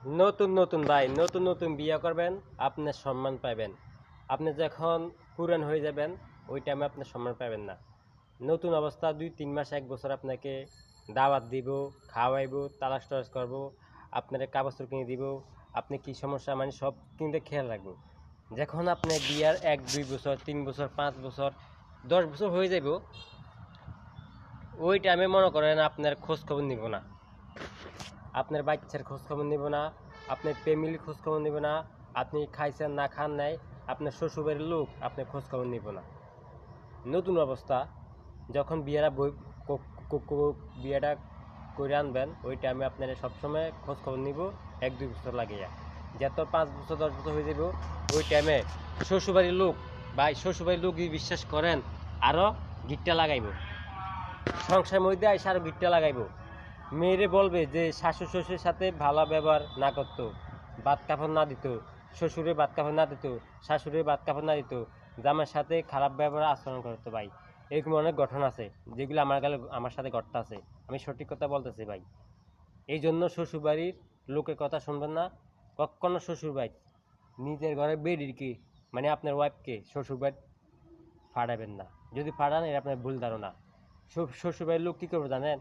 নতুন নতুন ভাই, নতুন নতুন বিয়ে করবেন, আপনার সম্মান পাবেন। আপনি যখন পুরান হয়ে যাবেন, ওই টাইমে আপনার সম্মান পাবেন না। নতুন অবস্থা 2-3 মাস 1 বছর আপনাকে দাওয়াত দিব, খাওয়াইবো, তালাশ টালাশ করবো, আপনার কাগজপত্র কিনে দিব, আপনি কি সমস্যা মানে সব কিন্তু খেয়াল রাখবো। যখন আপনি বিয়ার 1-2 বছর 3 বছর 5 বছর 10 বছর হয়ে যাব, ওই টাইমে মনে করেন আপনার খোঁজ খবর নিব না, আপনার বাচ্চার খোঁজ খবর নিব না, আপনার ফ্যামিলির খোঁজ খবর নিব না, আপনি খাইছেন না খান নাই, আপনার শ্বশুরবাড়ির লোক আপনার খোঁজ খবর নিব না। নতুন অবস্থা যখন বিয়েটা করে আনবেন, ওই টাইমে আপনারা সবসময় খোঁজ খবর নিব 1-2 বছর লাগিয়া। যত 5 বছর 10 বছর হয়ে যাব, ওই টাইমে শ্বশুরবাড়ির লোক শ্বশুরবাড়ির লোক বিশ্বাস করেন আরও গিট্টা লাগাইব, সংসারের মধ্যে আইসা আরও গিট্টা লাগাইব। মেয়েরে বলবে যে শাশুড় শ্বশুরের সাথে ভালো ব্যবহার না করতো, ভাত কাপড় না দিত, শ্বশুরে ভাত কাপড় না দিত, শাশুড়ে ভাত কাপড় না দিত, জামার সাথে খারাপ ব্যবহার আচরণ করতো ভাই। এরকম অনেক ঘটনা আছে যেগুলো আমার সাথে ঘটতে আছে। আমি সঠিক কথা বলতেছি ভাই। এই জন্য শ্বশুরবাড়ির লোকের কথা শুনবেন না কখনো। শ্বশুরবাড়ি নিজের ঘরে বেডিরকে মানে আপনার ওয়াইফকে শ্বশুরবাড়ি ফাড়াবেন না। যদি ফাড়ান, এটা আপনার ভুল ধারণা। শ্বশুরবাড়ির লোক কী করবো জানেন?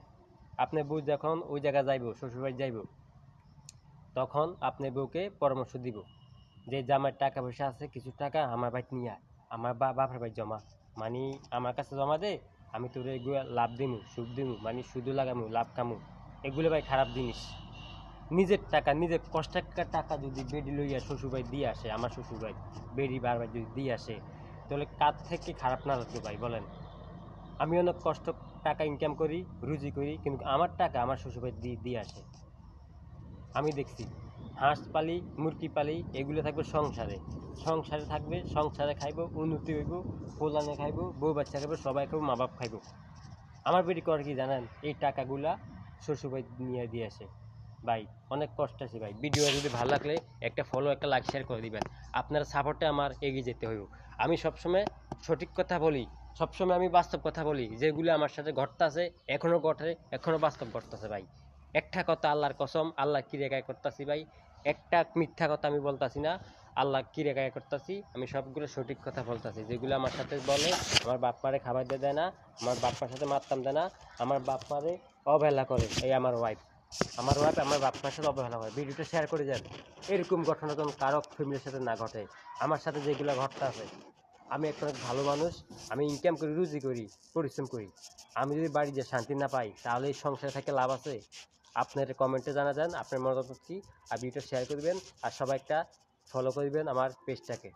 আপনার বউ যখন ওই জায়গায় যাইব, শ্বশুরবাড়ি যাইব, তখন আপনার বউকে পরামর্শ দিব যে জামার টাকা পয়সা আছে, কিছু টাকা আমার ভাই নিয়ে আয়, আমার বাপের ভাই জমা, মানে আমার কাছে জমা দে, আমি তোর এগুলো লাভ দিমু, সুদ দিমু, মানে সুদও লাগামু, লাভ কামু। এগুলো ভাই খারাপ জিনিস। নিজের টাকা, নিজের কষ্টের টাকা যদি বেডি লইয়া শ্বশুরবাড়ি দিয়ে আসে, আমার শ্বশুরবাড়ি বেডি বারবার যদি দিয়ে আসে, তাহলে কার থেকে খারাপ না লাগবে ভাই বলেন? আমি অনেক কষ্ট টাকা ইনকাম করি, রুজি করি, কিন্তু আমার টাকা আমার শ্বশুরবাড়ি দিয়ে আসে। আমি দেখছি হাঁস পালি, মুরগি পালি, এগুলো থাকবে সংসারে, সংসারে থাকবে, সংসারে খাইব, উন্নতি হইব, পোলানে খাইব, বউ বাচ্চা খাইব, সবাই খাইব, মা বাপ খাইব। আমার বেটি করে কি জানেন? এই টাকাগুলা শ্বশুরবাড়ি নিয়ে দিয়ে আসে। ভাই অনেক কষ্ট আছে ভাই। ভিডিও যদি ভালো লাগলে একটা ফলো, একটা লাইক, শেয়ার করে দিবেন। আপনার সাপোর্টে আমার এগিয়ে যেতে হইব। আমি সবসময় সঠিক কথা বলি, সবসময় আমি বাস্তব কথা বলি, যেগুলো আমার সাথে ঘটতেছে, এখনও ঘটে, এখনও বাস্তব ঘটতেছে ভাই। একটা কথা আল্লাহর কসম, আল্লাহ কি রেখায় করতেছি ভাই, একটা মিথ্যা কথা আমি বলতাছি না। আল্লাহ কি রেখায় করতেছি, আমি সবগুলো সঠিক কথা বলতেছি। যেগুলো আমার সাথে বলে, আমার বাপ মারে খাবার দিয়ে দেয় না, আমার বাপ্পার সাথে মারতাম দেয় না, আমার বাপ মারে অবহেলা করে, এই আমার ওয়াইফ আমার বাপ মার সাথে অবহেলা করে। ভিডিওটা শেয়ার করে যান। এরকম ঘটনা যেন কারো ফ্যামিলির সাথে না ঘটে। আমার সাথে যেগুলো ঘটতে আছে, আমি একটা অনেক ভালো মানুষ, আমি ইনকাম করি, রুজি করি, পরিশ্রম করি। আমি যদি বাড়ি যে শান্তি না পাই, তাহলে এই সংসারে থেকে লাভ আছে? আপনার কমেন্টে জানা যান আপনার মতামত কি। আর ভিডিওটা শেয়ার করবেন, আর সবাই একটা ফলো করবেন আমার পেজটাকে।